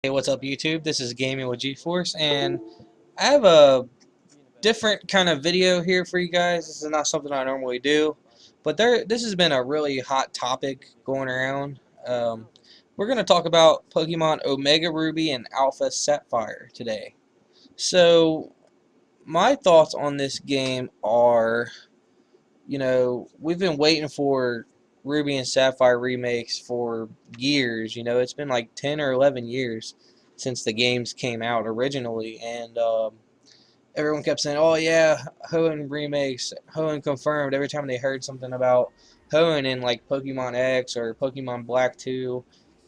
Hey, what's up, YouTube? This is Gaming with GeForce, and I have a different kind of video here for you guys. This is not something I normally do, but this has been a really hot topic going around. We're going to talk about Pokemon Omega Ruby and Alpha Sapphire today. So, my thoughts on this game are, we've been waiting for Ruby and Sapphire remakes for years. It's been like 10 or 11 years since the games came out originally, and everyone kept saying, "Oh yeah, Hoenn remakes, Hoenn confirmed." Every time they heard something about Hoenn in like Pokemon X or Pokemon Black 2.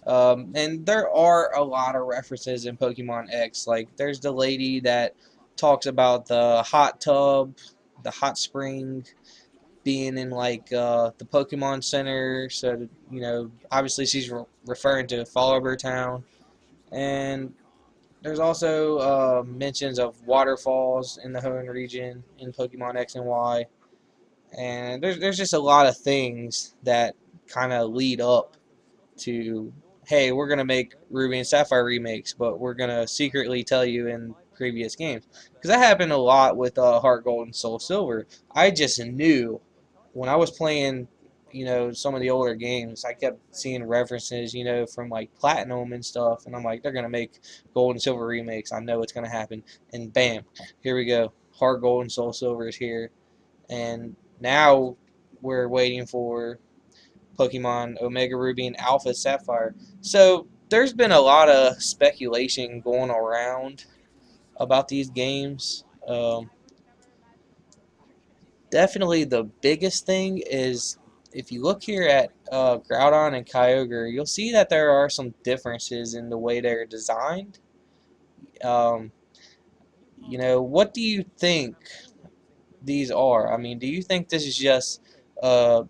And there are a lot of references in Pokemon X. Like there's the lady that talks about the hot tub, the hot spring being in like the Pokemon Center. So obviously she's referring to Follower Town, and there's also mentions of waterfalls in the Hoenn region in Pokemon X and Y, and there's just a lot of things that kind of lead up to, hey, we're gonna make Ruby and Sapphire remakes, but we're gonna secretly tell you in previous games, because that happened a lot with Heart Gold and Soul Silver. I just knew when I was playing, some of the older games, I kept seeing references, from like Platinum and stuff, and I'm like, they're gonna make Gold and Silver remakes. I know it's gonna happen, and bam, here we go. Heart Gold and Soul Silver is here, and now we're waiting for Pokemon Omega Ruby and Alpha Sapphire. So there's been a lot of speculation going around about these games. Definitely the biggest thing is, if you look here at Groudon and Kyogre, you'll see that there are some differences in the way they're designed. Um, what do you think these are? I mean, do you think this is just a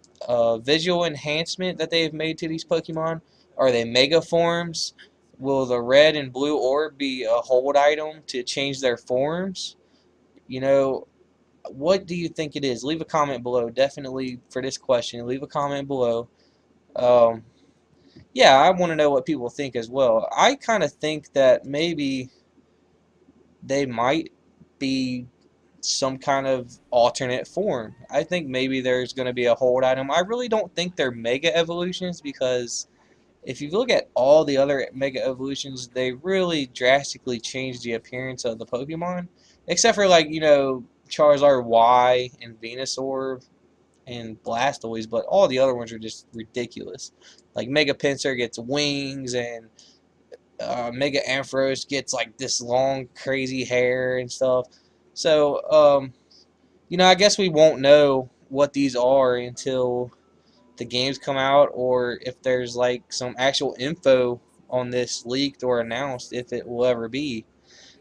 visual enhancement that they've made to these Pokemon? Are they mega forms? Will the red and blue orb be a hold item to change their forms? You know, what do you think it is? Leave a comment below. Definitely for this question, leave a comment below. Um, yeah, I want to know what people think as well. I kind of think that maybe they might be some kind of alternate form. I think maybe there's going to be a hold item. I really don't think they're mega evolutions, because if you look at all the other mega evolutions, they really drastically change the appearance of the Pokemon, except for like Charizard Y and Venusaur and Blastoise, but all the other ones are just ridiculous. Like Mega Pinsir gets wings, and Mega Ampharos gets like this long, crazy hair and stuff. So, I guess we won't know what these are until the games come out, or if there's like some actual info on this leaked or announced, if it will ever be.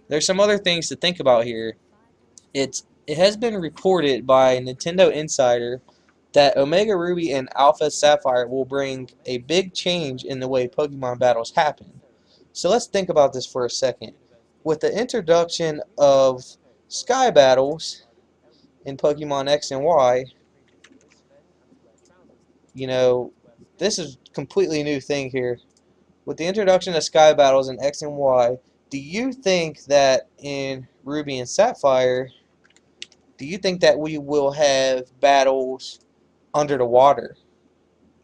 There's some other things to think about here. It has been reported by Nintendo Insider that Omega Ruby and Alpha Sapphire will bring a big change in the way Pokemon battles happen. So let's think about this for a second. With the introduction of Sky Battles in Pokemon X and Y, you know, this is a completely new thing here. With the introduction of Sky Battles in X and Y, do you think that in Ruby and Sapphire, do you think that we will have battles under the water?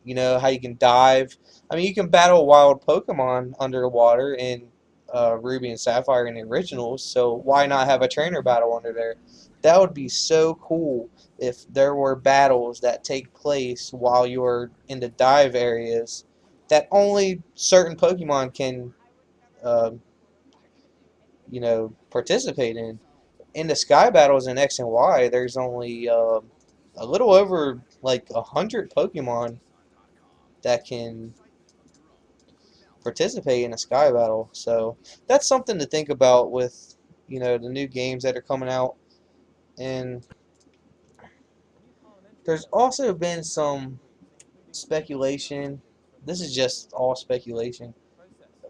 You know, how you can dive. I mean, you can battle wild Pokemon under the water in Ruby and Sapphire in the originals, so why not have a trainer battle under there? That would be so cool if there were battles that take place while you're in the dive areas that only certain Pokemon can, uh, participate in. In the Sky Battles in X and Y, there's only a little over like 100 Pokemon that can participate in a Sky Battle. So that's something to think about with the new games that are coming out. And there's also been some speculation. This is just all speculation.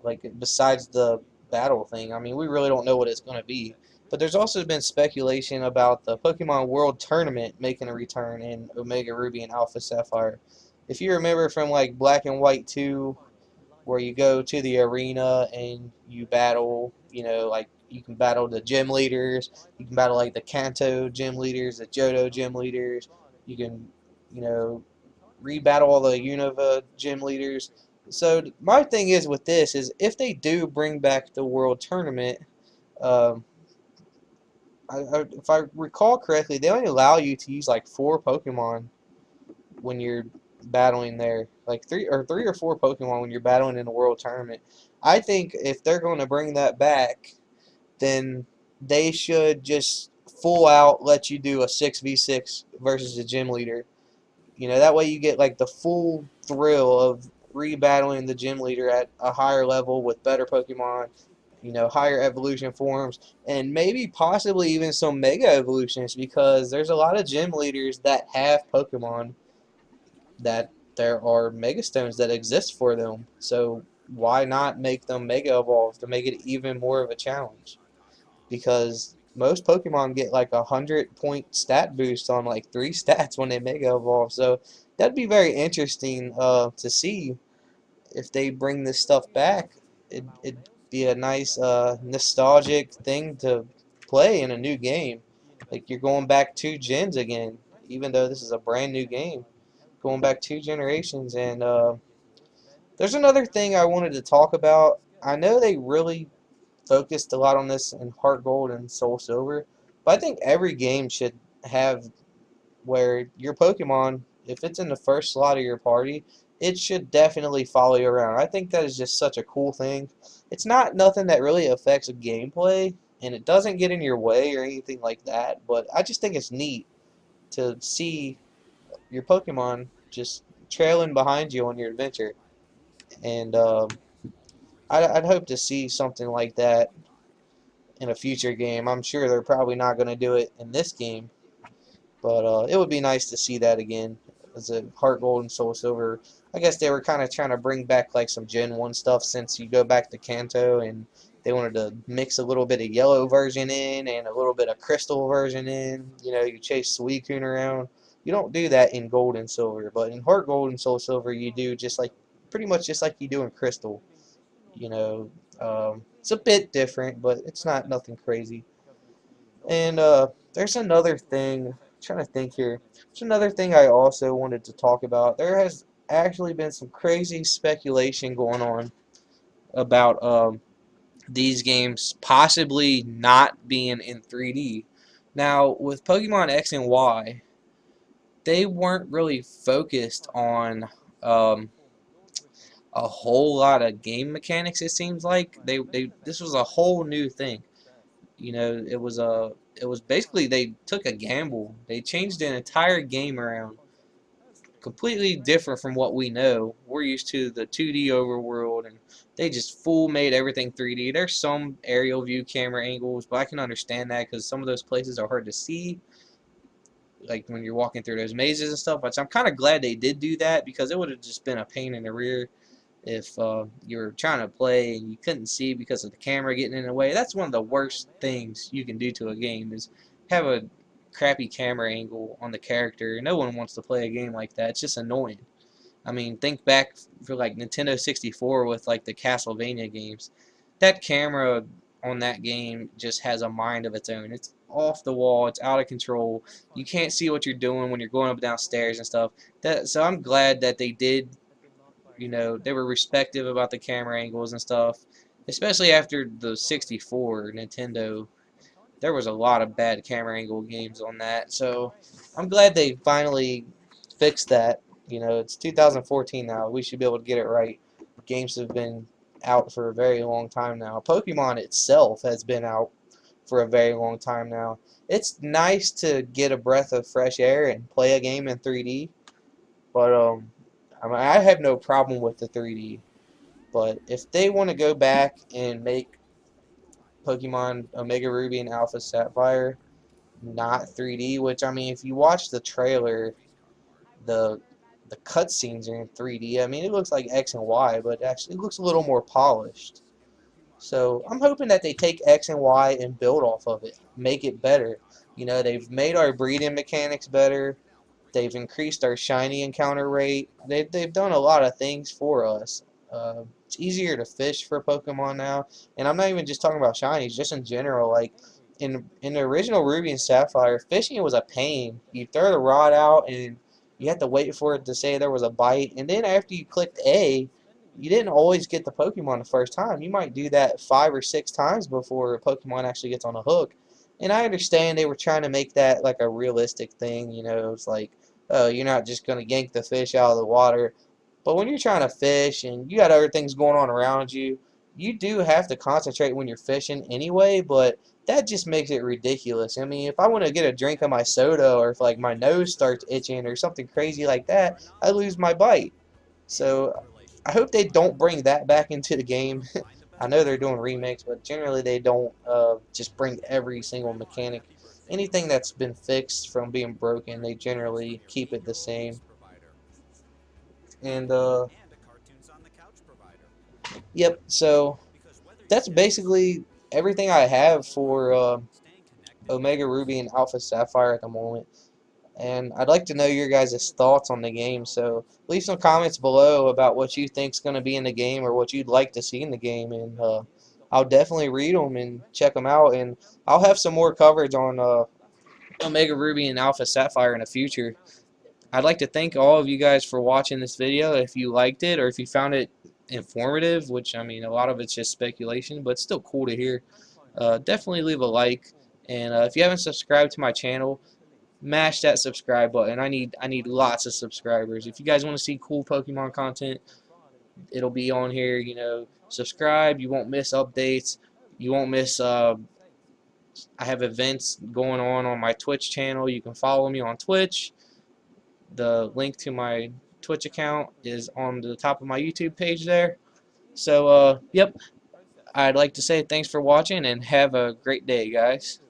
Like besides the battle thing, I mean, we really don't know what it's going to be. But there's also been speculation about the Pokemon World Tournament making a return in Omega Ruby and Alpha Sapphire. If you remember from like Black and White 2, where you go to the arena and you battle, like you can battle the gym leaders, you can battle like the Kanto gym leaders, the Johto gym leaders, you can, you know, rebattle all the Unova gym leaders. So my thing is with this is if they do bring back the World Tournament, um, if I recall correctly, they only allow you to use like 4 Pokemon when you're battling there, like three or four Pokemon when you're battling in a World Tournament. I think if they're going to bring that back, then they should just full out let you do a 6v6 versus the gym leader. That way you get like the full thrill of rebattling the gym leader at a higher level with better Pokemon, higher evolution forms, and maybe possibly even some Mega Evolutions because there's a lot of gym leaders that have Pokemon that there are Mega Stones that exist for them. So why not make them Mega Evolve to make it even more of a challenge? Because most Pokemon get like 100-point stat boost on like 3 stats when they Mega Evolve. So that'd be very interesting to see if they bring this stuff back. It'd be a nice nostalgic thing to play in a new game. Like you're going back 2 gens again, even though this is a brand new game. Going back 2 generations. And there's another thing I wanted to talk about. I know they really focused a lot on this in Heart Gold and Soul Silver, but I think every game should have where your Pokemon, if it's in the first slot of your party, it should definitely follow you around. I think that is just such a cool thing. It's not nothing that really affects gameplay, and it doesn't get in your way or anything like that, but I just think it's neat to see your Pokemon just trailing behind you on your adventure. And I'd hope to see something like that in a future game. I'm sure they're probably not going to do it in this game, but it would be nice to see that again as a Heart Gold and Soul Silver. I guess they were kind of trying to bring back like some Gen 1 stuff since you go back to Kanto, and they wanted to mix a little bit of yellow version in and a little bit of crystal version in. You chase Suicune around. You don't do that in Gold and Silver, but in Heart Gold and Soul Silver you do just like pretty much just like you do in Crystal. You know, it's a bit different, but it's not nothing crazy. And there's another thing. I'm trying to think here. There's another thing I also wanted to talk about. There has actually been some crazy speculation going on about these games possibly not being in 3D. Now, with Pokemon X and Y, they weren't really focused on um, a whole lot of game mechanics. It seems like this was a whole new thing. It was basically they took a gamble. They changed an entire game around, completely different from what we know. We're used to the 2D overworld, and they just full made everything 3D. There's some aerial view camera angles, but I can understand that because some of those places are hard to see, like when you're walking through those mazes and stuff. But I'm kind of glad they did do that because it would have just been a pain in the rear if you were trying to play and you couldn't see because of the camera getting in the way. That's one of the worst things you can do to a game is have a crappy camera angle on the character. No one wants to play a game like that. It's just annoying. I mean, think back for like Nintendo 64 with like the Castlevania games. That camera on that game just has a mind of its own. It's off the wall. It's out of control. You can't see what you're doing when you're going up and down stairs and stuff. So I'm glad that they did, they were respective about the camera angles and stuff, especially after the 64 Nintendo. There was a lot of bad camera angle games on that, so I'm glad they finally fixed that. It's 2014 now. We should be able to get it right. Games have been out for a very long time now. Pokemon itself has been out for a very long time now. It's nice to get a breath of fresh air and play a game in 3D, but I have no problem with the 3D, but if they want to go back and make Pokemon Omega Ruby and Alpha Sapphire not 3D, which I mean, if you watch the trailer, the the cutscenes are in 3D. I mean, it looks like X and Y, but actually it looks a little more polished. So I'm hoping that they take X and Y and build off of it, make it better. They've made our breeding mechanics better. They've increased our shiny encounter rate. They've done a lot of things for us. it's easier to fish for Pokemon now. And I'm not even just talking about shinies, just in general. Like in the original Ruby and Sapphire, fishing was a pain. You throw the rod out and you had to wait for it to say there was a bite, and then after you clicked A, you didn't always get the Pokemon the first time. You might do that 5 or 6 times before a Pokemon actually gets on a hook. And I understand they were trying to make that like a realistic thing. It's like, oh, you're not just gonna yank the fish out of the water. But when you're trying to fish and you got other things going on around you, you do have to concentrate when you're fishing anyway, but that just makes it ridiculous. I mean, if I want to get a drink of my soda, or if like my nose starts itching or something crazy like that, I lose my bite. So I hope they don't bring that back into the game. I know they're doing remakes, but generally they don't just bring every single mechanic. Anything that's been fixed from being broken, they generally keep it the same. And yep, so that's basically everything I have for Omega Ruby and Alpha Sapphire at the moment. And I'd like to know your guys' thoughts on the game, so leave some comments below about what you think's going to be in the game or what you'd like to see in the game, and I'll definitely read them and check them out, and I'll have some more coverage on Omega Ruby and Alpha Sapphire in the future. I'd like to thank all of you guys for watching this video. If you liked it or if you found it informative, which I mean a lot of it's just speculation, but it's still cool to hear, definitely leave a like, and if you haven't subscribed to my channel, mash that subscribe button. I need lots of subscribers. If you guys want to see cool Pokemon content, it'll be on here. Subscribe. You won't miss updates. You won't miss. I have events going on my Twitch channel. You can follow me on Twitch. The link to my Twitch account is on the top of my YouTube page there. So, yep. I'd like to say thanks for watching and have a great day, guys.